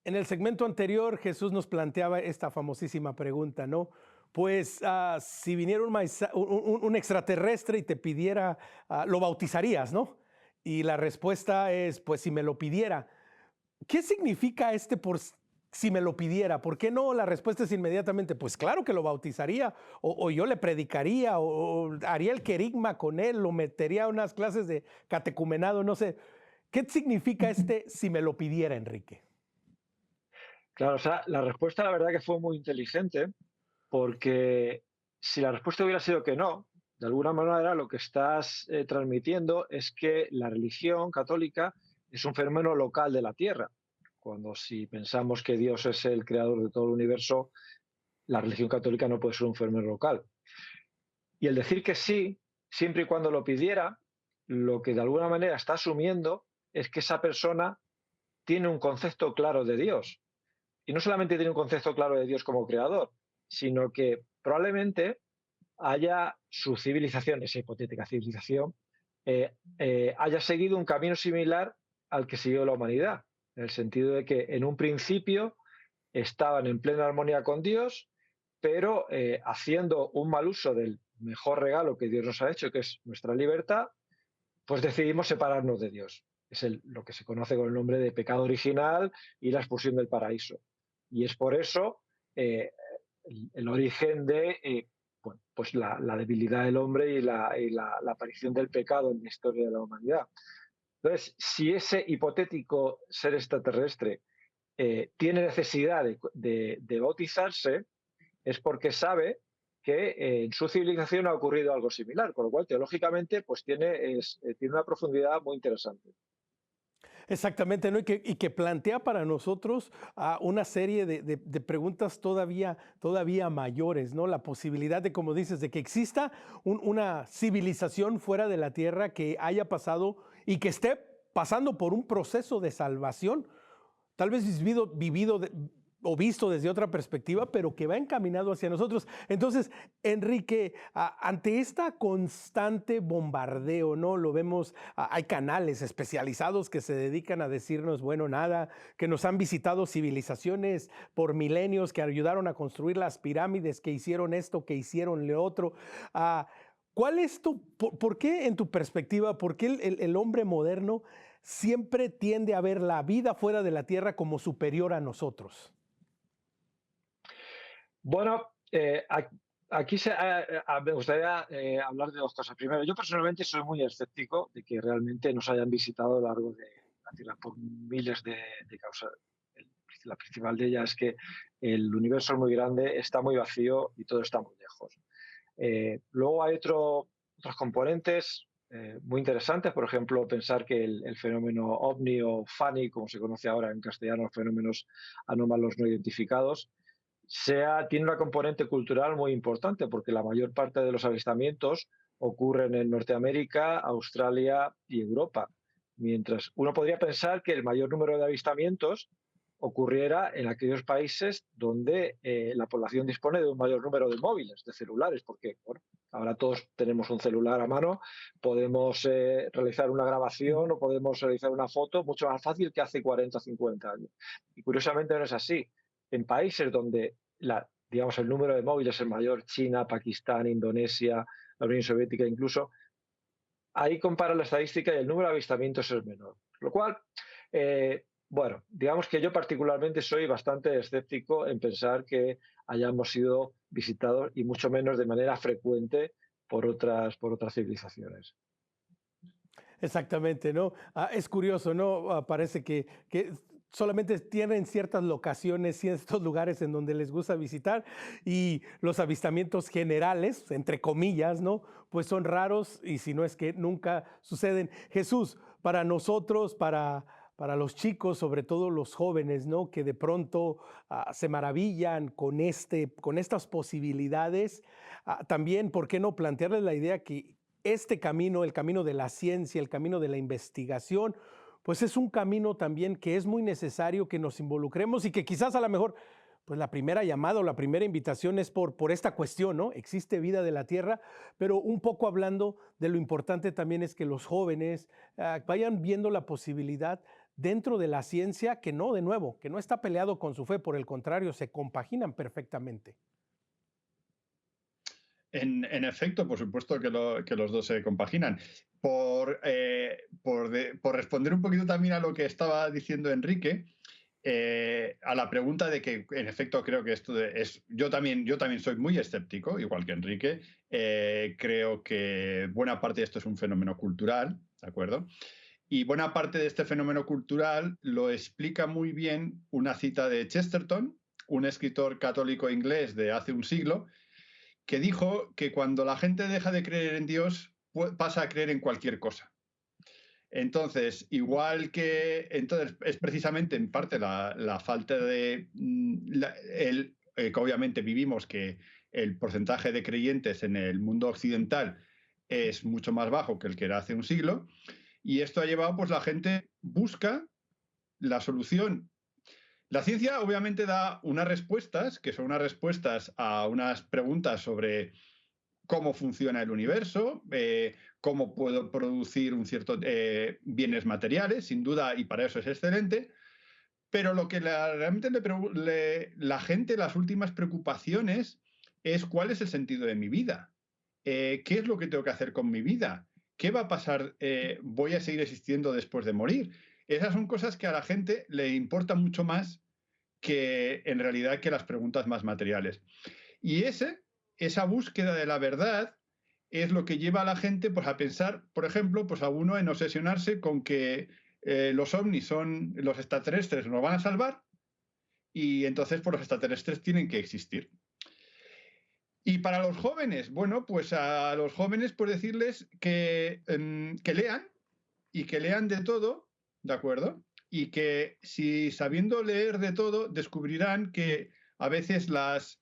en el segmento anterior Jesús nos planteaba esta famosísima pregunta, ¿no? Pues si viniera un extraterrestre y te pidiera, lo bautizarías, ¿no? Y la respuesta es, pues si me lo pidiera. ¿Qué significa por si me lo pidiera? ¿Por qué no la respuesta es inmediatamente, pues claro que lo bautizaría, o yo le predicaría, o haría el querigma con él, lo metería a unas clases de catecumenado, no sé? ¿Qué significa si me lo pidiera, Enrique? Claro, o sea, la respuesta la verdad que fue muy inteligente, porque si la respuesta hubiera sido que no, de alguna manera lo que estás transmitiendo es que la religión católica es un fenómeno local de la Tierra. Cuando si pensamos que Dios es el creador de todo el universo, la religión católica no puede ser un fenómeno local. Y el decir que sí, siempre y cuando lo pidiera, lo que de alguna manera está asumiendo es que esa persona tiene un concepto claro de Dios. Y no solamente tiene un concepto claro de Dios como creador, sino que probablemente haya su civilización, esa hipotética civilización, haya seguido un camino similar al que siguió la humanidad, en el sentido de que en un principio estaban en plena armonía con Dios, pero haciendo un mal uso del mejor regalo que Dios nos ha hecho, que es nuestra libertad, pues decidimos separarnos de Dios. Es lo que se conoce con el nombre de pecado original y la expulsión del paraíso. Y es por eso el origen de bueno, pues la debilidad del hombre y la aparición del pecado en la historia de la humanidad. Entonces, si ese hipotético ser extraterrestre tiene necesidad de bautizarse, es porque sabe que en su civilización ha ocurrido algo similar, con lo cual teológicamente pues tiene una profundidad muy interesante. Exactamente, ¿no? Y que plantea para nosotros una serie de preguntas todavía mayores, ¿no? La posibilidad de, como dices, de que exista una civilización fuera de la Tierra que haya pasado y que esté pasando por un proceso de salvación, tal vez vivido o visto desde otra perspectiva, pero que va encaminado hacia nosotros. Entonces, Enrique, ante esta constante bombardeo, ¿no? Lo vemos, hay canales especializados que se dedican a decirnos, bueno, nada, que nos han visitado civilizaciones por milenios, que ayudaron a construir las pirámides, que hicieron esto, que hicieron lo otro. ¿Cuál es por qué en tu perspectiva, por qué el hombre moderno siempre tiende a ver la vida fuera de la Tierra como superior a nosotros? Bueno, aquí me gustaría hablar de dos cosas. Primero, yo personalmente soy muy escéptico de que realmente nos hayan visitado a lo largo de la Tierra por miles de causas. La principal de ellas es que el universo es muy grande, está muy vacío y todo está muy lejos. Luego hay otros componentes muy interesantes, por ejemplo, pensar que el fenómeno OVNI o FANI, como se conoce ahora en castellano, fenómenos anómalos no identificados, tiene una componente cultural muy importante, porque la mayor parte de los avistamientos ocurren en Norteamérica, Australia y Europa, mientras uno podría pensar que el mayor número de avistamientos ocurriera en aquellos países donde la población dispone de un mayor número de móviles, de celulares, porque bueno, ahora todos tenemos un celular a mano, podemos realizar una grabación o podemos realizar una foto mucho más fácil que hace 40 o 50 años. Y curiosamente no es así. En países donde digamos, el número de móviles es mayor, China, Pakistán, Indonesia, la Unión Soviética incluso, ahí compara la estadística y el número de avistamientos es menor. Lo cual, bueno, digamos que yo particularmente soy bastante escéptico en pensar que hayamos sido visitados y mucho menos de manera frecuente por otras civilizaciones. Exactamente, ¿no? Es curioso, ¿no? Parece que solamente tienen ciertas locaciones, ciertos lugares en donde les gusta visitar y los avistamientos generales, entre comillas, ¿no? Pues son raros y si no es que nunca suceden. Jesús, para nosotros, para los chicos, sobre todo los jóvenes, ¿no? Que de pronto se maravillan con estas posibilidades, también, ¿por qué no plantearles la idea que este camino, el camino de la ciencia, el camino de la investigación, pues es un camino también que es muy necesario que nos involucremos y que quizás a lo mejor, pues la primera llamada o la primera invitación es por esta cuestión, ¿no? Existe vida de la tierra, pero un poco hablando de lo importante también es que los jóvenes vayan viendo la posibilidad dentro de la ciencia que no, de nuevo, que no está peleado con su fe, por el contrario, se compaginan perfectamente. En efecto, por supuesto que los dos se compaginan. Por responder un poquito también a lo que estaba diciendo Enrique, a la pregunta de que, en efecto, creo que yo también soy muy escéptico, igual que Enrique. Creo que buena parte de esto es un fenómeno cultural, ¿de acuerdo? Y buena parte de este fenómeno cultural lo explica muy bien una cita de Chesterton, un escritor católico inglés de hace un siglo, que dijo que cuando la gente deja de creer en Dios, pasa a creer en cualquier cosa. Entonces, entonces es precisamente en parte la falta de... que obviamente vivimos que el porcentaje de creyentes en el mundo occidental es mucho más bajo que el que era hace un siglo, y esto ha llevado, pues la gente busca la solución. La ciencia obviamente da unas respuestas, que son unas respuestas a unas preguntas sobre cómo funciona el universo, cómo puedo producir bienes materiales, sin duda, y para eso es excelente, pero lo que realmente la gente, las últimas preocupaciones, es cuál es el sentido de mi vida, qué es lo que tengo que hacer con mi vida, qué va a pasar, voy a seguir existiendo después de morir. Esas son cosas que a la gente le importan mucho más que en realidad que las preguntas más materiales. Y esa búsqueda de la verdad es lo que lleva a la gente, pues, a pensar, por ejemplo, pues a uno en obsesionarse con que los ovnis los extraterrestres nos van a salvar y entonces pues, los extraterrestres tienen que existir. Y para los jóvenes, bueno, pues a los jóvenes pues decirles que lean y que lean de todo, ¿de acuerdo? Y que si sabiendo leer de todo, descubrirán que a veces las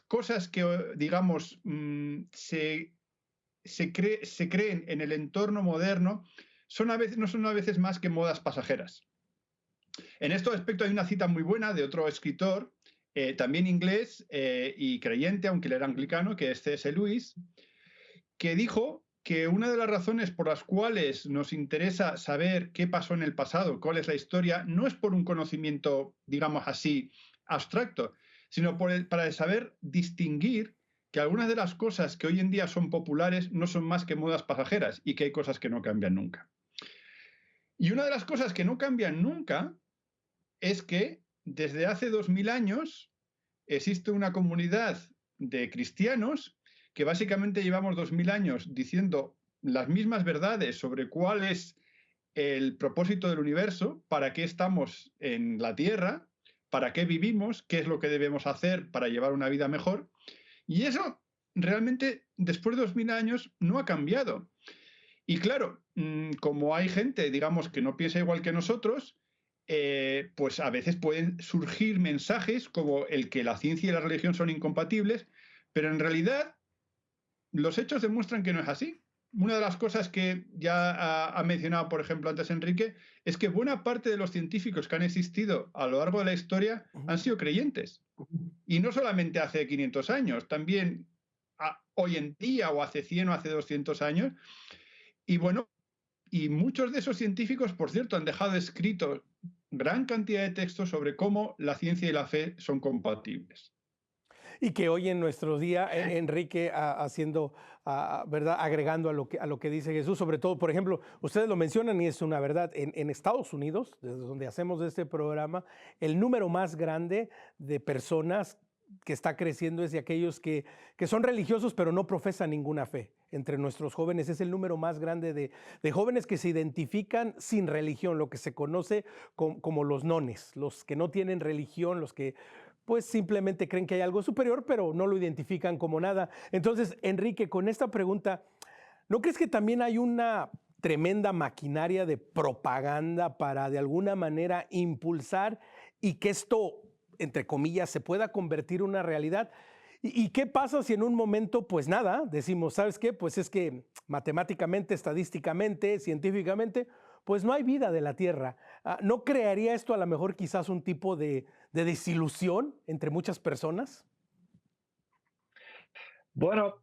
cosas que, digamos, se creen en el entorno moderno no son a veces más que modas pasajeras. En este aspecto hay una cita muy buena de otro escritor, también inglés y creyente, aunque él era anglicano, que es C.S. Lewis, que dijo que una de las razones por las cuales nos interesa saber qué pasó en el pasado, cuál es la historia, no es por un conocimiento, digamos así, abstracto, sino para saber distinguir que algunas de las cosas que hoy en día son populares no son más que modas pasajeras y que hay cosas que no cambian nunca. Y una de las cosas que no cambian nunca es que desde hace 2000 años existe una comunidad de cristianos que básicamente llevamos 2000 años diciendo las mismas verdades sobre cuál es el propósito del universo, para qué estamos en la Tierra, para qué vivimos, qué es lo que debemos hacer para llevar una vida mejor. Y eso realmente después de 2000 años no ha cambiado. Y claro, como hay gente, digamos, que no piensa igual que nosotros, pues a veces pueden surgir mensajes como el que la ciencia y la religión son incompatibles, pero en realidad los hechos demuestran que no es así. Una de las cosas que ya ha mencionado, por ejemplo, antes Enrique, es que buena parte de los científicos que han existido a lo largo de la historia han sido creyentes. Y no solamente hace 500 años, también hoy en día o hace 100 o hace 200 años. Y bueno, y muchos de esos científicos, por cierto, han dejado escritos gran cantidad de textos sobre cómo la ciencia y la fe son compatibles. Y que hoy en nuestro día, Enrique, ¿verdad? Agregando a lo que dice Jesús, sobre todo, por ejemplo, ustedes lo mencionan y es una verdad, en Estados Unidos, desde donde hacemos este programa, el número más grande de personas que está creciendo es de aquellos que son religiosos pero no profesan ninguna fe. Entre nuestros jóvenes es el número más grande de jóvenes que se identifican sin religión, lo que se conoce como los nones, los que no tienen religión, los que pues simplemente creen que hay algo superior, pero no lo identifican como nada. Entonces, Enrique, con esta pregunta, ¿no crees que también hay una tremenda maquinaria de propaganda para de alguna manera impulsar y que esto, entre comillas, se pueda convertir en una realidad? ¿Y qué pasa si en un momento, pues nada, decimos, ¿sabes qué? Pues es que matemáticamente, estadísticamente, científicamente, pues no hay vida de la Tierra. ¿No crearía esto a lo mejor quizás un tipo de desilusión entre muchas personas? Bueno,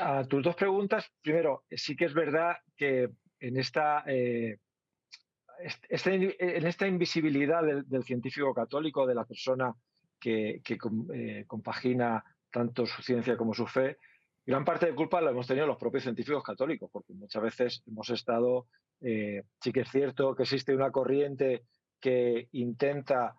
a tus dos preguntas, primero, sí que es verdad que en en esta invisibilidad del científico católico, de la persona que compagina tanto su ciencia como su fe, gran parte de culpa la hemos tenido los propios científicos católicos, porque muchas veces hemos estado, sí que es cierto que existe una corriente que intenta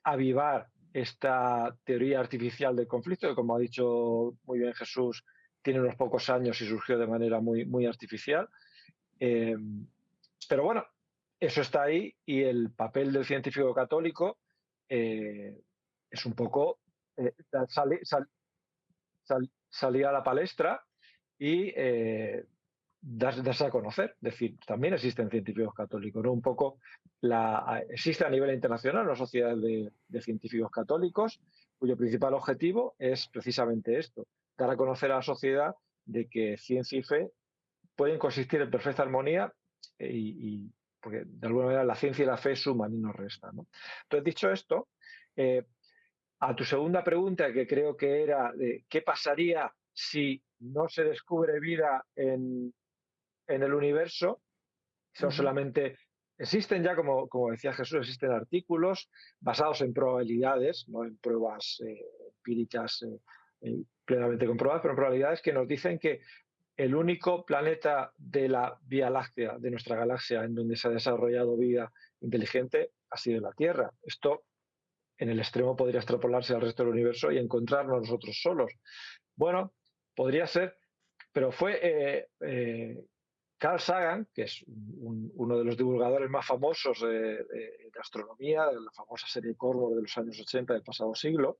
avivar esta teoría artificial del conflicto, que como ha dicho muy bien Jesús, tiene unos pocos años y surgió de manera muy artificial. Eh, pero bueno, eso está ahí y el papel del científico católico es un poco salir a la palestra y darse a conocer. Es decir, también existen científicos católicos, ¿no? Un poco existe a nivel internacional una sociedad de científicos católicos cuyo principal objetivo es precisamente esto, dar a conocer a la sociedad de que ciencia y fe pueden coexistir en perfecta armonía porque de alguna manera la ciencia y la fe suman y no restan, ¿no? Entonces, dicho esto, eh, a tu segunda pregunta, que creo que era ¿qué pasaría si no se descubre vida en el universo? Son Ujú. solamente, existen ya, como decía Jesús, existen artículos basados en probabilidades, no en pruebas empíricas plenamente comprobadas, pero en probabilidades que nos dicen que el único planeta de la Vía Láctea, de nuestra galaxia, en donde se ha desarrollado vida inteligente, ha sido la Tierra. Esto, en el extremo, podría extrapolarse al resto del universo y encontrarnos nosotros solos. Bueno, podría ser, pero fue Carl Sagan, que es uno de los divulgadores más famosos de astronomía, de la famosa serie Corvo de los años 80 del pasado siglo.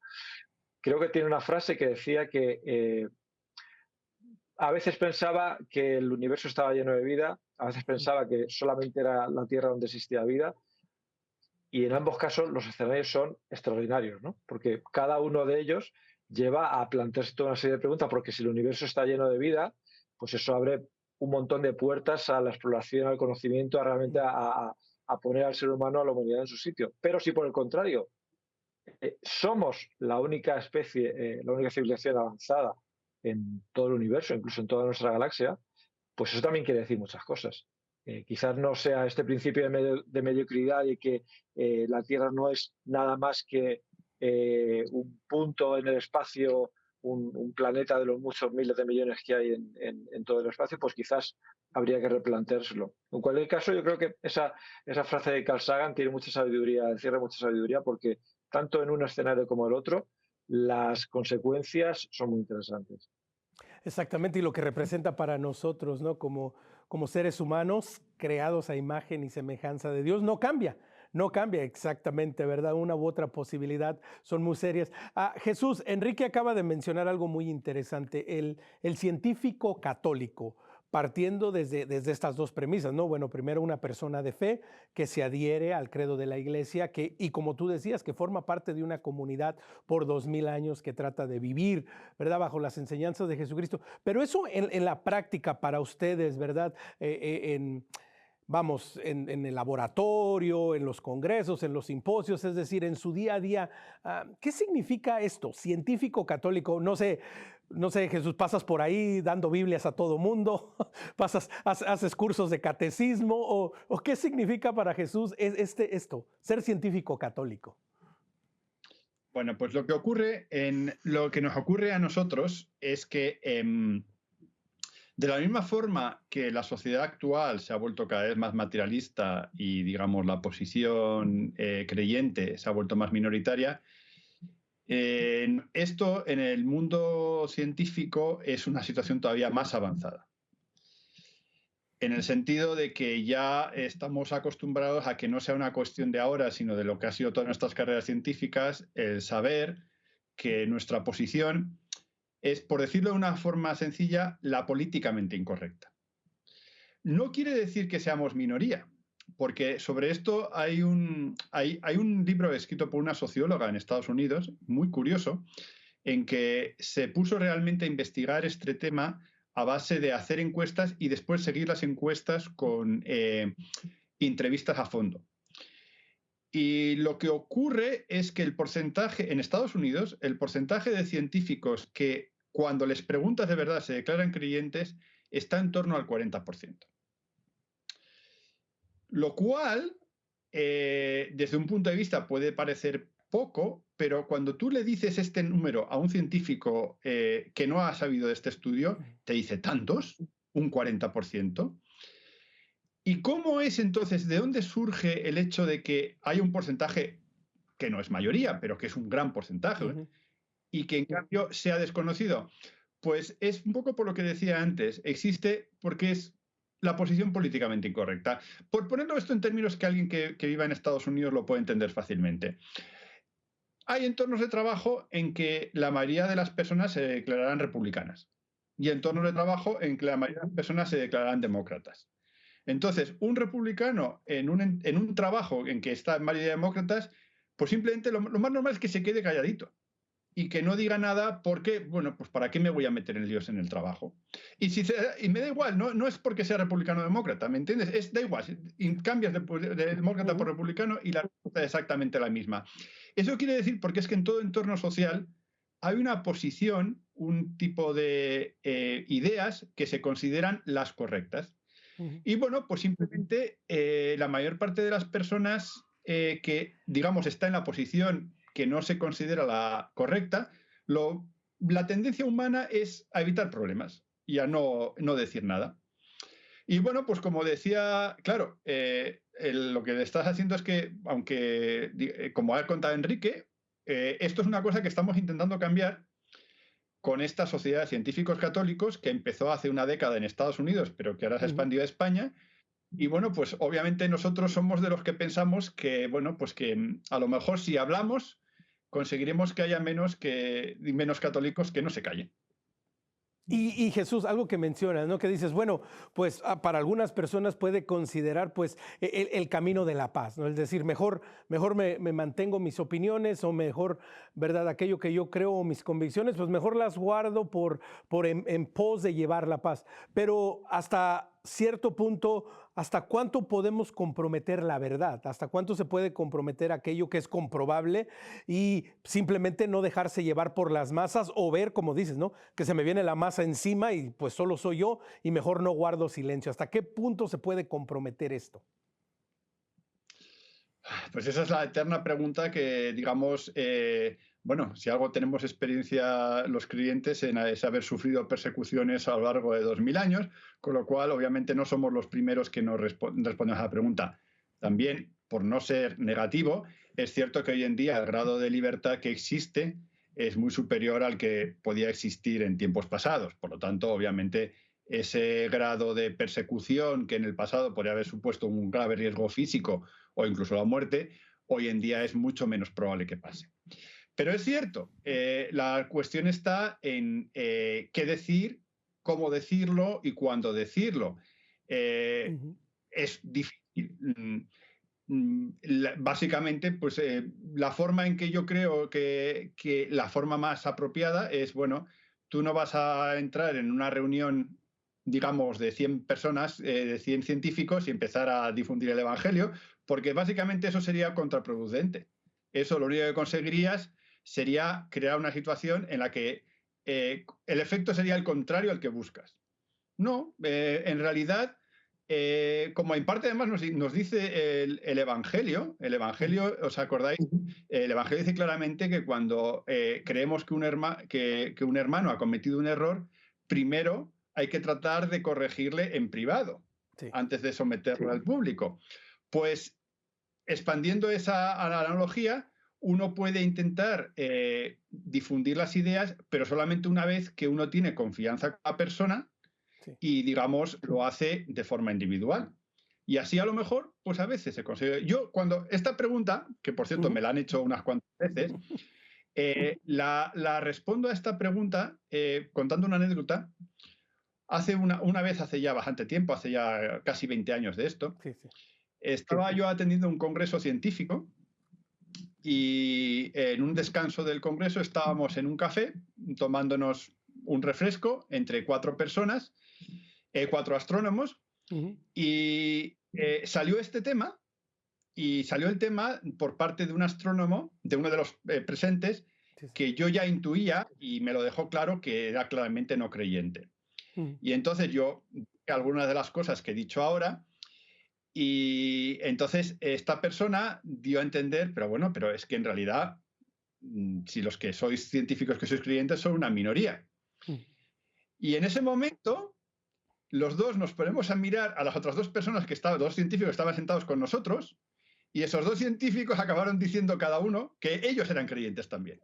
Creo que tiene una frase que decía que a veces pensaba que el universo estaba lleno de vida, a veces pensaba que solamente era la Tierra donde existía vida, y en ambos casos los escenarios son extraordinarios, ¿no? Porque cada uno de ellos lleva a plantearse toda una serie de preguntas, porque si el universo está lleno de vida, pues eso abre un montón de puertas a la exploración, al conocimiento, a realmente a poner al ser humano, a la humanidad en su sitio. Pero si por el contrario somos la única especie, la única civilización avanzada en todo el universo, incluso en toda nuestra galaxia, pues eso también quiere decir muchas cosas. Quizás no sea este principio de mediocridad y que la Tierra no es nada más que un punto en el espacio, un planeta de los muchos miles de millones que hay en todo el espacio, pues quizás habría que replanteárselo. En cualquier caso, yo creo que esa frase de Carl Sagan tiene mucha sabiduría, encierra mucha sabiduría, porque tanto en un escenario como en el otro, las consecuencias son muy interesantes. Exactamente, y lo que representa para nosotros, ¿no? Como seres humanos creados a imagen y semejanza de Dios, no cambia exactamente, ¿verdad? Una u otra posibilidad son muy serias. Jesús, Enrique acaba de mencionar algo muy interesante, el científico católico, partiendo desde estas dos premisas, ¿no? Bueno, primero una persona de fe que se adhiere al credo de la iglesia, y como tú decías, que forma parte de una comunidad por 2000 años que trata de vivir, ¿verdad? Bajo las enseñanzas de Jesucristo. Pero eso en la práctica para ustedes, ¿verdad? Vamos, en el laboratorio, en los congresos, en los simposios, es decir, en su día a día. ¿Qué significa esto? Científico católico, no sé, Jesús, pasas por ahí dando Biblias a todo mundo, haces cursos de catecismo, o ¿qué significa para Jesús esto, ser científico católico? Bueno, pues lo que nos ocurre a nosotros es que de la misma forma que la sociedad actual se ha vuelto cada vez más materialista y, digamos, la posición creyente se ha vuelto más minoritaria, esto en el mundo científico es una situación todavía más avanzada. En el sentido de que ya estamos acostumbrados a que no sea una cuestión de ahora, sino de lo que ha sido todas nuestras carreras científicas, el saber que nuestra posición es, por decirlo de una forma sencilla, la políticamente incorrecta. No quiere decir que seamos minoría, porque sobre esto hay un libro escrito por una socióloga en Estados Unidos, muy curioso, en que se puso realmente a investigar este tema a base de hacer encuestas y después seguir las encuestas con entrevistas a fondo. Y lo que ocurre es que el porcentaje, en Estados Unidos, el porcentaje de científicos que cuando les preguntas de verdad se declaran creyentes está en torno al 40%. Lo cual, desde un punto de vista, puede parecer poco, pero cuando tú le dices este número a un científico que no ha sabido de este estudio, te dice tantos, un 40%. ¿Y cómo es entonces, de dónde surge el hecho de que hay un porcentaje que no es mayoría, pero que es un gran porcentaje, y que en cambio sea desconocido? Pues es un poco por lo que decía antes, existe porque es la posición políticamente incorrecta. Por ponerlo esto en términos que alguien que viva en Estados Unidos lo puede entender fácilmente. Hay entornos de trabajo en que la mayoría de las personas se declararán republicanas y entornos de trabajo en que la mayoría de las personas se declararán demócratas. Entonces, un republicano en un trabajo en que está en mayoría de demócratas, pues simplemente lo más normal es que se quede calladito y que no diga nada porque, bueno, pues ¿para qué me voy a meter en líos en el trabajo? Y me da igual, no es porque sea republicano o demócrata, ¿me entiendes? Da igual, cambias de demócrata por republicano y la respuesta es exactamente la misma. Eso quiere decir porque es que en todo entorno social hay una posición, un tipo de ideas que se consideran las correctas. Y bueno, pues simplemente la mayor parte de las personas que, digamos, está en la posición que no se considera la correcta, la tendencia humana es a evitar problemas y a no decir nada. Y bueno, pues como decía, claro, lo que le estás haciendo es que, aunque, como ha contado Enrique, esto es una cosa que estamos intentando cambiar con esta sociedad de científicos católicos que empezó hace una década en Estados Unidos, pero que ahora se ha expandido a España. Y bueno, pues obviamente nosotros somos de los que pensamos que, bueno, pues que a lo mejor si hablamos conseguiremos que haya menos católicos que no se callen. Y Jesús, algo que mencionas, ¿no? Que dices, bueno, pues para algunas personas puede considerar pues el camino de la paz, ¿no? Es decir, mejor me mantengo mis opiniones o mejor, ¿verdad? Aquello que yo creo o mis convicciones, pues mejor las guardo en pos de llevar la paz. Pero hasta cierto punto, ¿hasta cuánto podemos comprometer la verdad? ¿Hasta cuánto se puede comprometer aquello que es comprobable y simplemente no dejarse llevar por las masas o ver, como dices, ¿no? Que se me viene la masa encima y pues solo soy yo y mejor no guardo silencio. ¿Hasta qué punto se puede comprometer esto? Pues esa es la eterna pregunta que, digamos, bueno, si algo tenemos experiencia los creyentes es haber sufrido persecuciones a lo largo de 2000 años, con lo cual obviamente no somos los primeros que nos respondemos a la pregunta. También, por no ser negativo, es cierto que hoy en día el grado de libertad que existe es muy superior al que podía existir en tiempos pasados. Por lo tanto, obviamente, ese grado de persecución que en el pasado podría haber supuesto un grave riesgo físico o incluso la muerte, hoy en día es mucho menos probable que pase. Pero es cierto, la cuestión está en qué decir, cómo decirlo y cuándo decirlo. Es difícil. Básicamente, pues la forma en que yo creo que la forma más apropiada es, bueno, tú no vas a entrar en una reunión, digamos, de 100 personas, de 100 científicos y empezar a difundir el Evangelio, porque básicamente eso sería contraproducente. Eso lo único que conseguirías sería crear una situación en la que el efecto sería el contrario al que buscas. No, en realidad, como en parte además nos dice el Evangelio, ¿os acordáis? El Evangelio dice claramente que cuando creemos que un hermano ha cometido un error, primero hay que tratar de corregirle en privado, antes de someterlo al público. Pues expandiendo esa analogía, uno puede intentar difundir las ideas, pero solamente una vez que uno tiene confianza con la persona y, digamos, lo hace de forma individual. Y así a lo mejor, pues a veces se consigue. Yo cuando esta pregunta, que por cierto me la han hecho unas cuantas veces, la respondo a esta pregunta contando una anécdota. Una vez, hace ya bastante tiempo, hace ya casi 20 años de esto, estaba yo atendiendo un congreso científico y en un descanso del Congreso estábamos en un café tomándonos un refresco entre 4 personas, 4 astrónomos, y salió este tema, y salió el tema por parte de un astrónomo, de uno de los presentes, que yo ya intuía y me lo dejó claro que era claramente no creyente. Y entonces yo, algunas de las cosas que he dicho ahora, y entonces esta persona dio a entender, pero bueno, pero es que en realidad, si los que sois científicos que sois creyentes son una minoría. Y en ese momento, los dos nos ponemos a mirar a las otras 2 personas que estaban, 2 científicos que estaban sentados con nosotros, y esos 2 científicos acabaron diciendo cada uno que ellos eran creyentes también.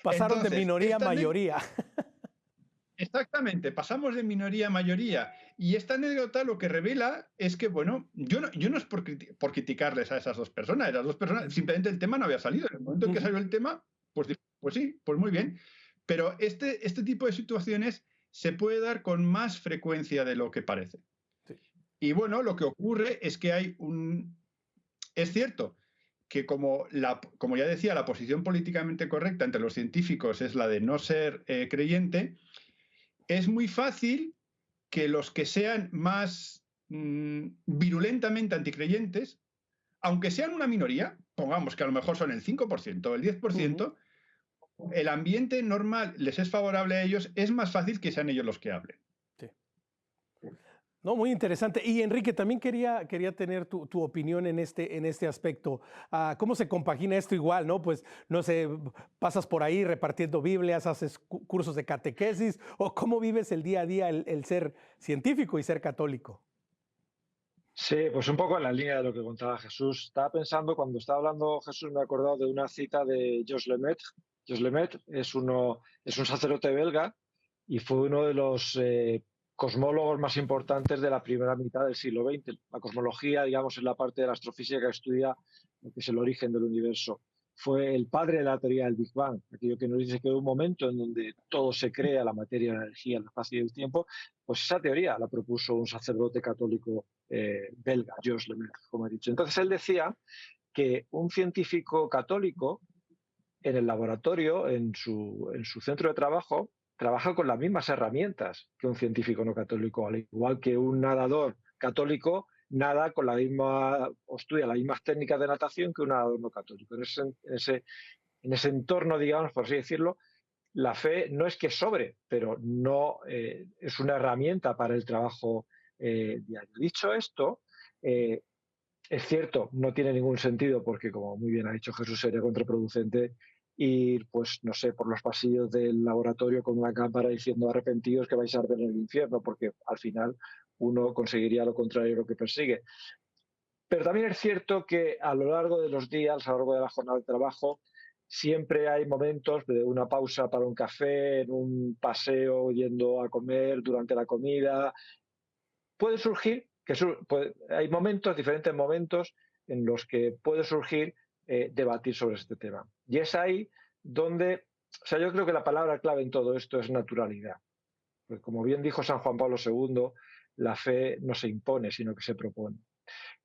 Pasaron entonces, de minoría a mayoría. Exactamente, pasamos de minoría a mayoría. Y esta anécdota lo que revela es que, bueno, yo no es por criticarles a esas 2 personas. Las 2 personas, simplemente el tema no había salido. En el momento en que salió el tema, pues sí, pues muy bien. Pero este tipo de situaciones se puede dar con más frecuencia de lo que parece. Sí. Y bueno, lo que ocurre es que hay Es cierto que como ya decía, la posición políticamente correcta entre los científicos es la de no ser creyente, es muy fácil que los que sean más virulentamente anticreyentes, aunque sean una minoría, pongamos que a lo mejor son el 5% o el 10%, el ambiente normal les es favorable a ellos, es más fácil que sean ellos los que hablen. Sí. No, muy interesante. Y Enrique, también quería tener tu opinión en este aspecto. ¿Cómo se compagina esto igual, no? Pues, no sé, pasas por ahí repartiendo Biblias, haces cursos de catequesis, o cómo vives el día a día el ser científico y ser católico. Sí, pues un poco en la línea de lo que contaba Jesús. Estaba pensando, cuando estaba hablando Jesús, me he acordado de una cita de Georges Lemaitre. Georges Lemaitre es un sacerdote belga y fue uno de los cosmólogos más importantes de la primera mitad del siglo XX. La cosmología, digamos, es la parte de la astrofísica que estudia lo que es el origen del universo. Fue el padre de la teoría del Big Bang, aquello que nos dice que hay un momento en donde todo se crea, la materia, la energía, el espacio y el tiempo. Pues esa teoría la propuso un sacerdote católico belga, Georges Lemaitre, como he dicho. Entonces él decía que un científico católico en el laboratorio, en su centro de trabajo, trabaja con las mismas herramientas que un científico no católico, al igual que un nadador católico nada con la misma, o estudia las mismas técnicas de natación que un nadador no católico. En ese entorno, digamos, por así decirlo, la fe no es que sobre, pero no es una herramienta para el trabajo diario. Dicho esto, es cierto, no tiene ningún sentido porque, como muy bien ha dicho Jesús, sería contraproducente ir, pues, no sé, por los pasillos del laboratorio con una cámara diciendo arrepentidos que vais a arder en el infierno, porque al final uno conseguiría lo contrario de lo que persigue. Pero también es cierto que a lo largo de los días, a lo largo de la jornada de trabajo, siempre hay momentos de una pausa para un café, en un paseo, yendo a comer, durante la comida. Puede surgir, hay diferentes momentos en los que puede surgir debatir sobre este tema. Y es ahí donde, yo creo que la palabra clave en todo esto es naturalidad. Pues como bien dijo San Juan Pablo II, la fe no se impone, sino que se propone.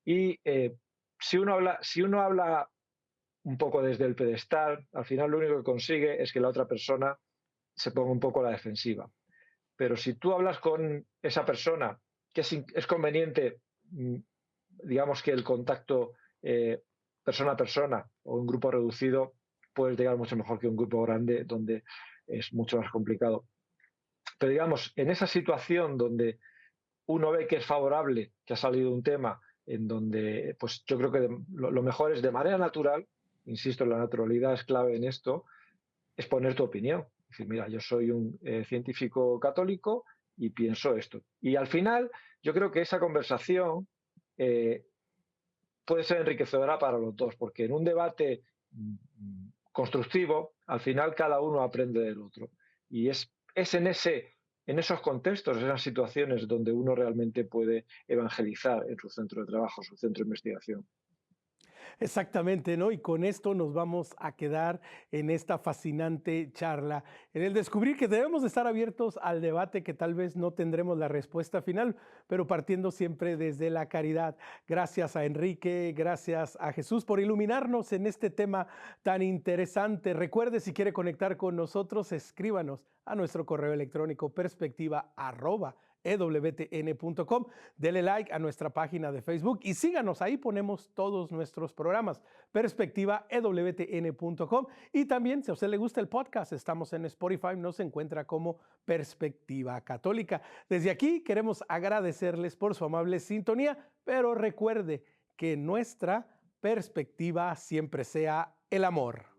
Y si uno habla un poco desde el pedestal, al final lo único que consigue es que la otra persona se ponga un poco a la defensiva. Pero si tú hablas con esa persona, que es conveniente, digamos que el contacto persona a persona o un grupo reducido, puedes llegar mucho mejor que un grupo grande donde es mucho más complicado. Pero digamos, en esa situación donde uno ve que es favorable, que ha salido un tema en donde, pues yo creo que lo mejor es de manera natural, insisto, la naturalidad es clave en esto, es poner tu opinión. Es decir, mira, yo soy un científico católico y pienso esto. Y al final, yo creo que esa conversación puede ser enriquecedora para los dos, porque en un debate constructivo, al final cada uno aprende del otro. Y es en esos contextos, en esas situaciones donde uno realmente puede evangelizar en su centro de trabajo, su centro de investigación. Exactamente, ¿no? Y con esto nos vamos a quedar en esta fascinante charla, en el descubrir que debemos estar abiertos al debate, que tal vez no tendremos la respuesta final, pero partiendo siempre desde la caridad. Gracias a Enrique, gracias a Jesús por iluminarnos en este tema tan interesante. Recuerde, si quiere conectar con nosotros, escríbanos a nuestro correo electrónico perspectiva@ewtn.com. Dele like a nuestra página de Facebook y síganos, ahí ponemos todos nuestros programas, perspectiva@ewtn.com. Y también, si a usted le gusta el podcast, estamos en Spotify, nos encuentra como Perspectiva Católica. Desde aquí queremos agradecerles por su amable sintonía, pero recuerde que nuestra perspectiva siempre sea el amor.